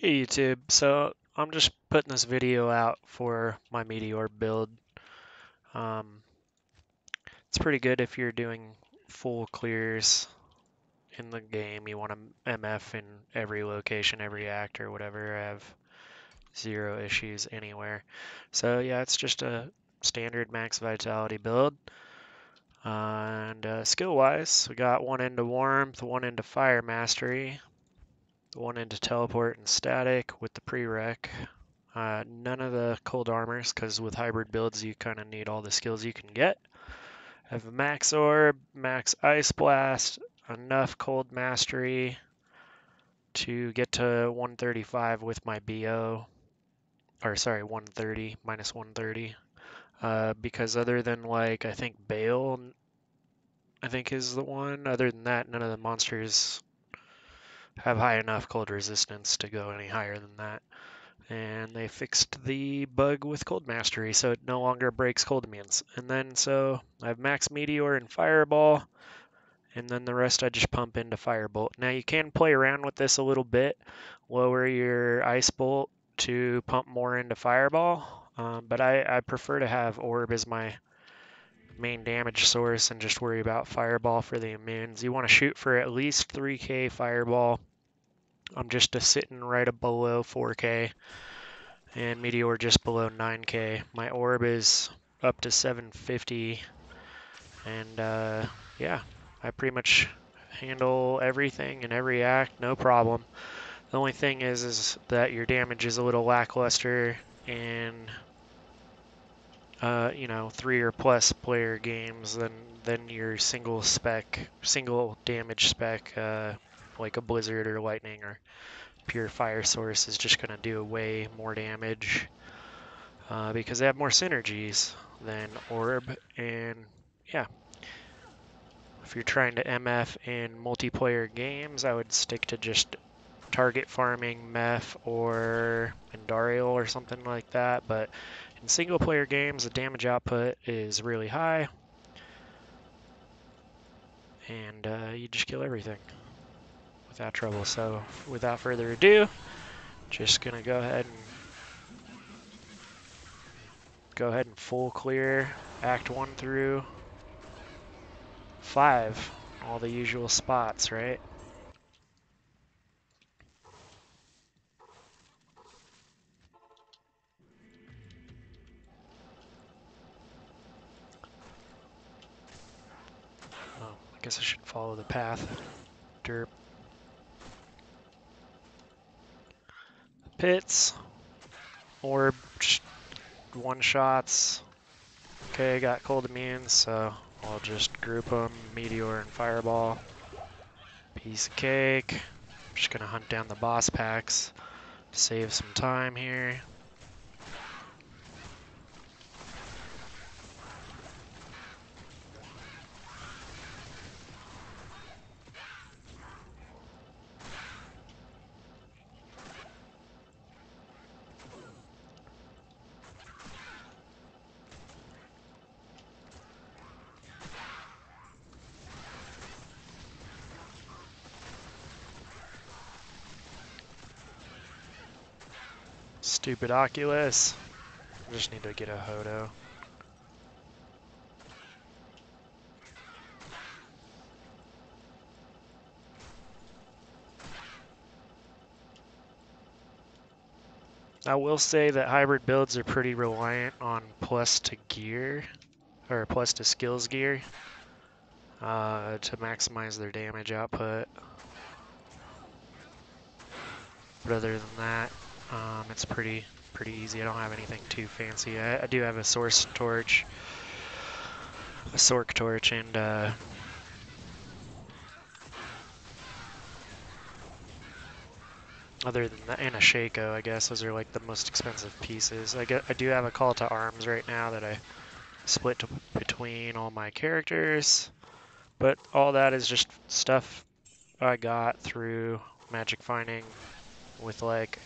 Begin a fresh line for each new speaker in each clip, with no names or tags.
Hey YouTube, so I'm just putting this video out for my Meteor build. Um, it's pretty good if you're doing full clears in the game. You want to mf in every location, every act or whatever. I have zero issues anywhere. So yeah, it's just a standard max vitality build. And skill-wise, we got one into warmth, one into fire mastery, one into teleport and static with the prereq. None of the cold armors, because with hybrid builds you kind of need all the skills you can get. I have a max orb, max ice blast, enough cold mastery to get to 135 with my BO, or sorry, 130, minus 130. Because other than like, I think Baal, I think is the one, other than that, none of the monsters have high enough cold resistance to go any higher than that. And they fixed the bug with cold mastery, so it no longer breaks cold immunes. And then so I have max meteor and fireball, and then the rest I just pump into firebolt. Now you can play around with this a little bit, lower your ice bolt to pump more into fireball, but I prefer to have orb as my main damage source and just worry about fireball for the immunes. You want to shoot for at least 3k fireball. I'm just sitting right below 4k. And Meteor just below 9k. My orb is up to 750, and yeah, I pretty much handle everything in every act, no problem. The only thing is that your damage is a little lackluster in, you know, 3 or plus player games than your single damage spec, like a blizzard or lightning or pure fire source is just gonna do way more damage. Because they have more synergies than Orb, and yeah, if you're trying to MF in multiplayer games, I would stick to just target farming meph or Indarial or something like that, but in single player games, the damage output is really high, and you just kill everything without trouble. So without further ado, just gonna go ahead and full clear Act 1 through 5, all the usual spots, right? Oh, I guess I should follow the path. Derp. Pits. Orb. One-shots. Okay, got cold immune, so I'll just group them. Meteor and Fireball. Piece of cake. I'm just gonna hunt down the boss packs to save some time here. Stupid Oculus. I just need to get a Hodo. I will say that hybrid builds are pretty reliant on plus to gear, or plus to skills gear, to maximize their damage output. But other than that, it's pretty easy. I don't have anything too fancy. I do have a source torch, a sorc torch, and other than that, and a Shaco, I guess. Those are like the most expensive pieces. I do have a call to arms right now that I split between all my characters, but all that is just stuff I got through magic finding with like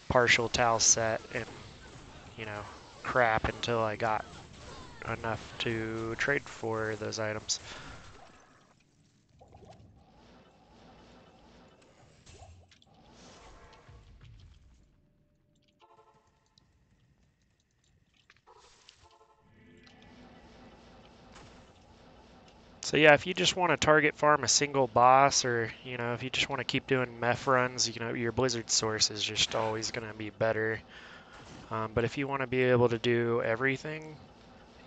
partial towel set and, you know, crap until I got enough to trade for those items. So yeah, if you just want to target farm a single boss, or if you just want to keep doing meph runs, your blizzard source is just always going to be better. But if you want to be able to do everything,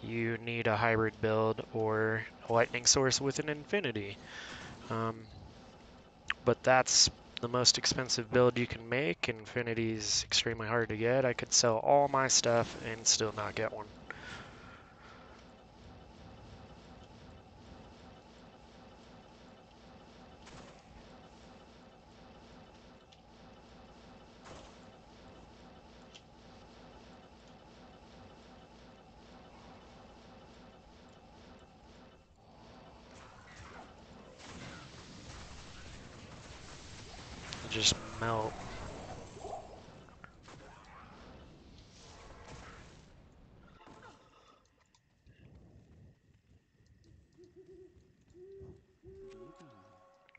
you need a hybrid build or a lightning source with an infinity. But that's the most expensive build you can make. Infinity is extremely hard to get. I could sell all my stuff and still not get one. Just melt.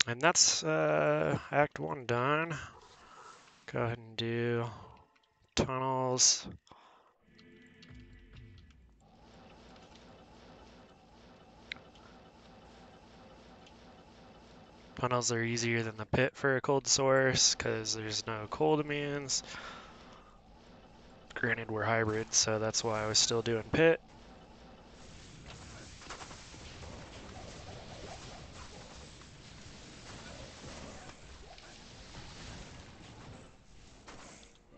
And that's Act 1 done. Go ahead and do tunnels. Tunnels are easier than the pit for a cold source because there's no cold immunes. Granted, we're hybrids, so that's why I was still doing pit.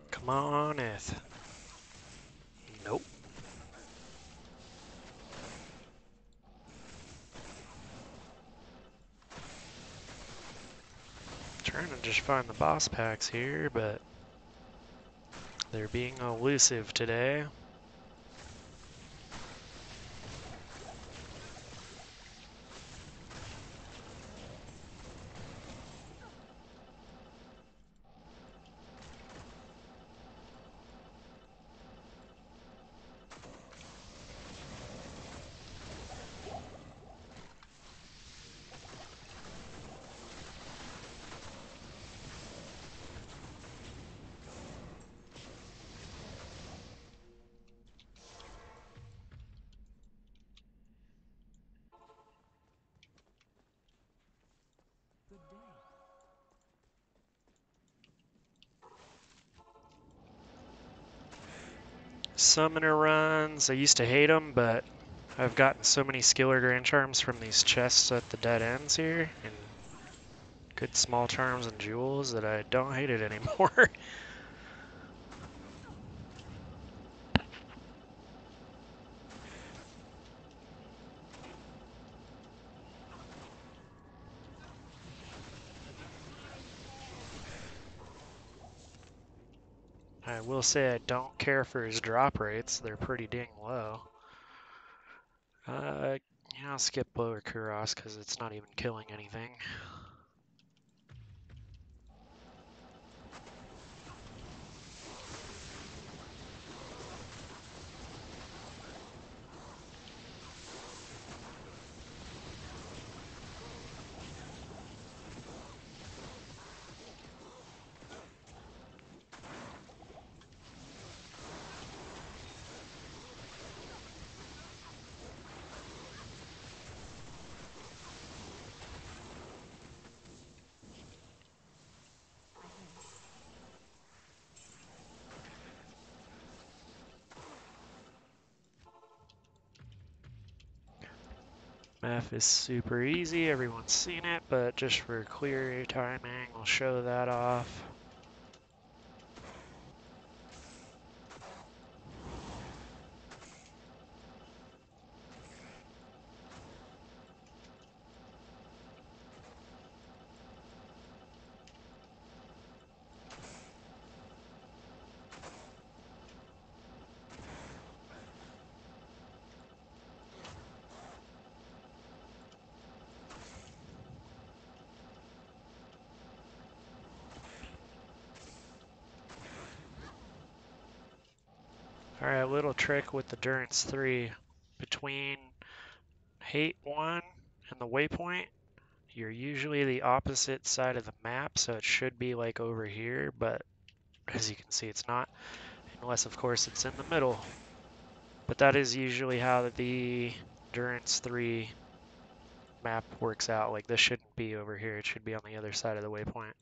Come on, Eth. Nope. Trying to just find the boss packs here, but they're being elusive today. Summoner runs, I used to hate them, but I've gotten so many skill or grand charms from these chests at the dead ends here, and good small charms and jewels that I don't hate it anymore. I will say I don't care for his drop rates, they're pretty dang low. Yeah, I'll skip Lower Kuros because it's not even killing anything. Meph is super easy, everyone's seen it, but just for clear timing, we'll show that off. Alright, little trick with the Durance 3. Between Hate 1 and the waypoint, you're usually the opposite side of the map, so it should be like over here, but as you can see it's not, unless of course it's in the middle. But that is usually how the Durance 3 map works out. Like this shouldn't be over here. It should be on the other side of the waypoint.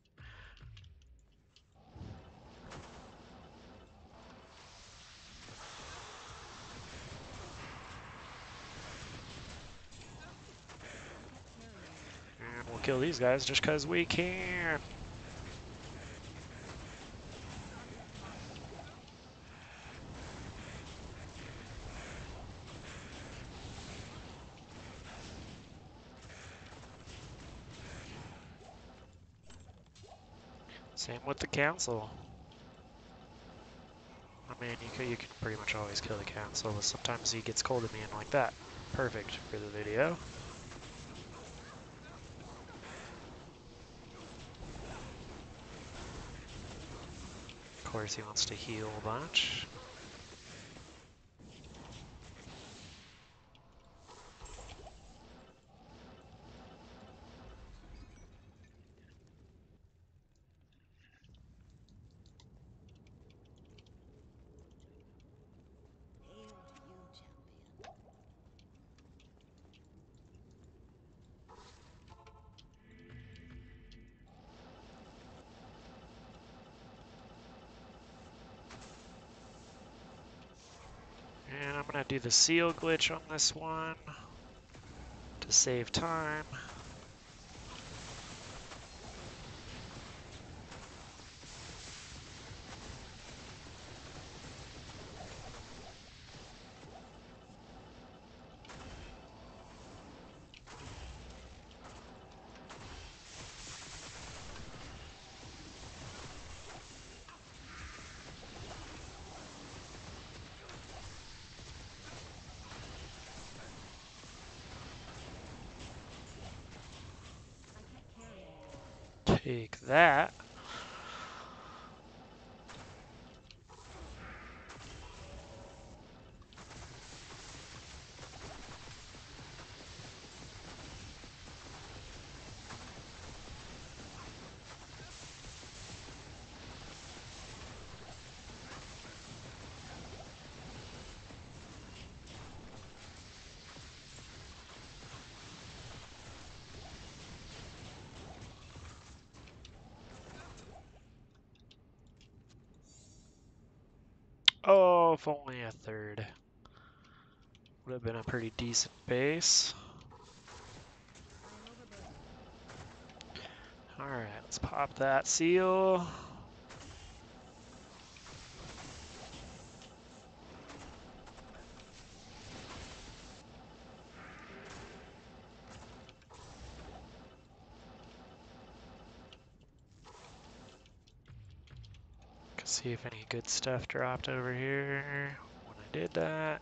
And we'll kill these guys just because we can. Same with the council. I mean, you can pretty much always kill the council, but sometimes he gets cold immune like that. Perfect for the video. Of course, he wants to heal a bunch. And I'm gonna do the seal glitch on this one to save time. Take that. Oh, if only a third. Would have been a pretty decent base. Alright, let's pop that seal. See if any good stuff dropped over here when I did that.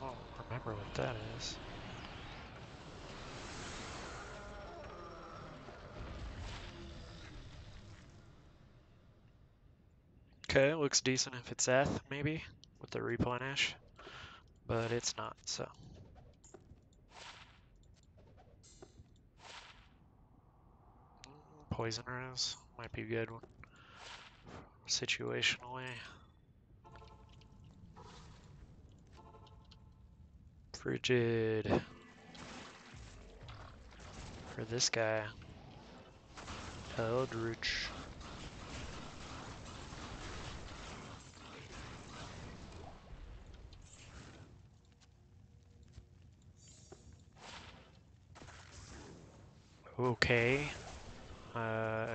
I don't remember what that is. Okay, looks decent if it's Eth, maybe, with the replenish, but it's not, so. Poison Rose might be a good one, situationally. Frigid. For this guy. Eldritch. Okay.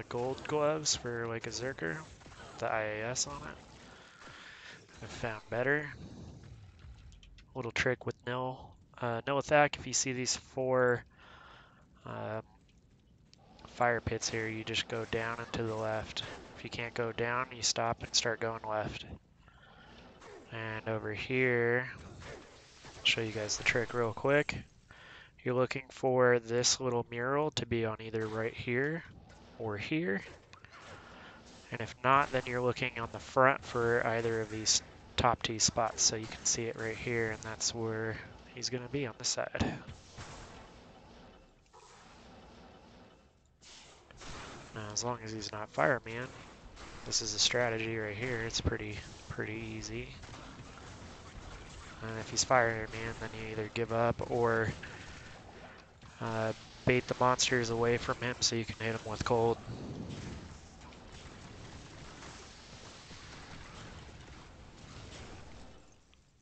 Gold gloves for like a Zerker. The IAS on it. I found better. Little trick with nihlithak. If you see these four fire pits here, you just go down and to the left. If you can't go down, you stop and start going left. And over here, I'll show you guys the trick real quick. You're looking for this little mural to be on either right here or here. And if not, then you're looking on the front for either of these top T spots. So you can see it right here, and that's where he's going to be on the side. as long as he's not fireman. This is a strategy right here. It's pretty easy. And if he's fireman, then you either give up or bait the monsters away from him so you can hit him with cold.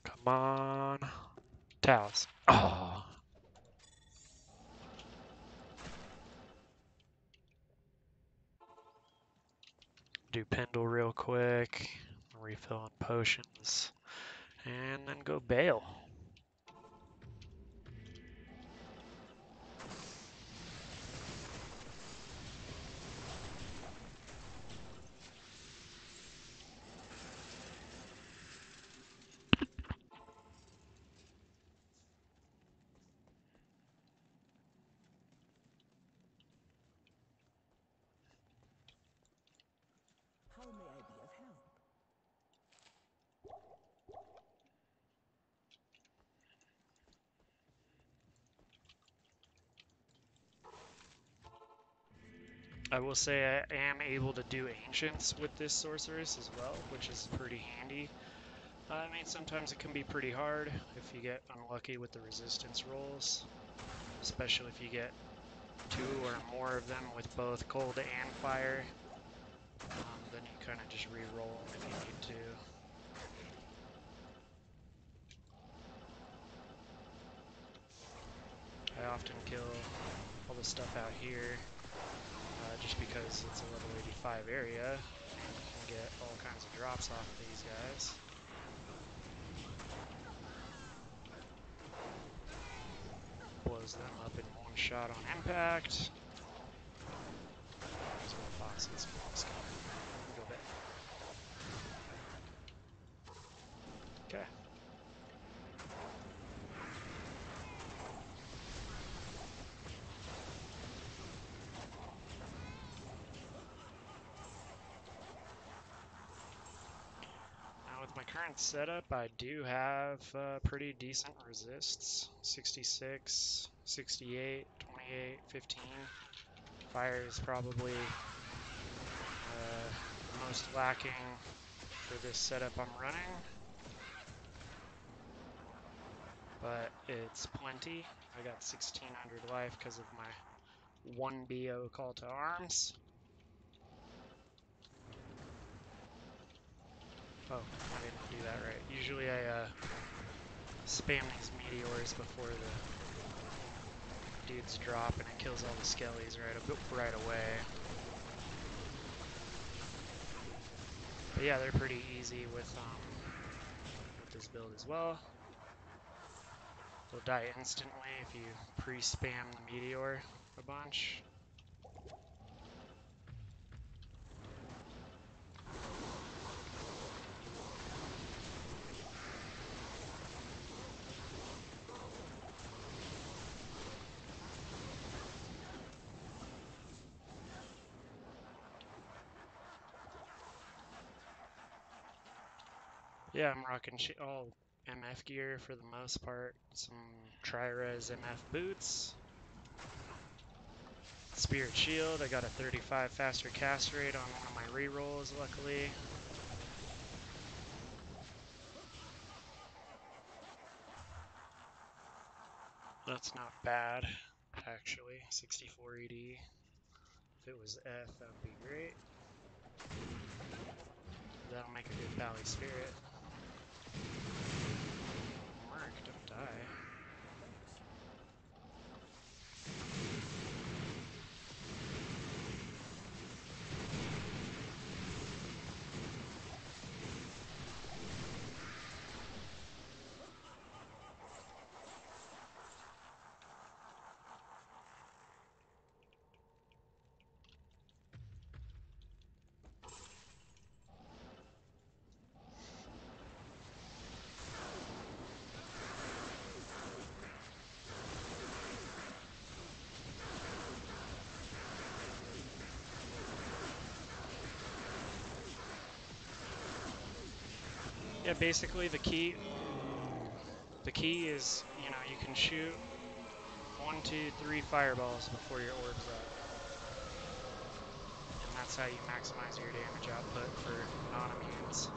Come on. Towels. Oh. Do Pendle real quick. Refill on potions. And then go bail.
How may I be of help?
I will say I am able to do ancients with this sorceress as well, which is pretty handy. I mean, sometimes it can be pretty hard if you get unlucky with the resistance rolls, especially if you get 2 or more of them with both cold and fire. Then you kind of just re-roll them if you need to. I often kill all the stuff out here just because it's a level 85 area. You can get all kinds of drops off of these guys. Blows them up in one shot on impact. There's more boxes. Let's go back. Okay. Now with my current setup, I do have pretty decent resists. 66, 68, 28, 15. Fire is probably the most lacking for this setup I'm running. But it's plenty. I got 1600 life because of my 1 BO call to arms. Oh, I didn't do that right. Usually I spam these meteors before the dudes drop and it kills all the skellies right away. But yeah, they're pretty easy with this build as well. They'll die instantly if you pre-spam the meteor a bunch. Yeah, I'm rocking all MF gear for the most part. Some tri-res MF boots. Spirit Shield, I got a 35 faster cast rate on one of my rerolls, luckily. That's not bad, actually. 64 ED. If it was F, that would be great. That'll make a good Valley Spirit. Mark, don't die. Yeah, basically the key is, you can shoot 1, 2, 3 fireballs before your orb's up. That's how you maximize your damage output for non-immunes.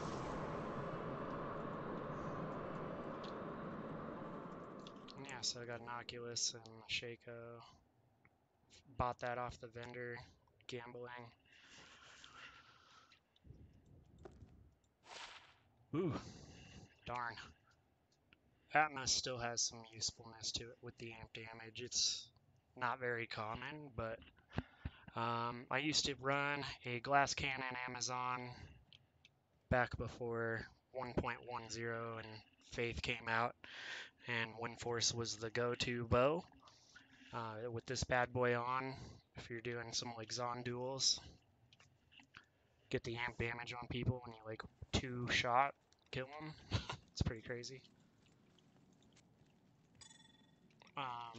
Yeah, so I got an Oculus and a Shaco. Bought that off the vendor, gambling. Ooh, darn. Atmos still has some usefulness to it with the amp damage. It's not very common, but I used to run a glass cannon Amazon back before 1.10 and Faith came out, and Windforce was the go-to bow. With this bad boy on, if you're doing some like Zon duels, get the amp damage on people when you like two shot kill them. It's pretty crazy.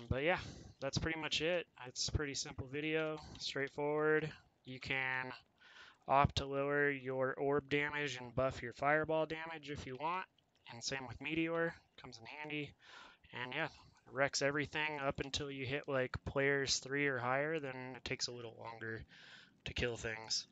But yeah, that's pretty much it. It's a pretty simple video, straightforward. You can opt to lower your orb damage and buff your fireball damage if you want. And same with Meteor, comes in handy. And yeah, it wrecks everything up until you hit like players 3 or higher, then it takes a little longer to kill things.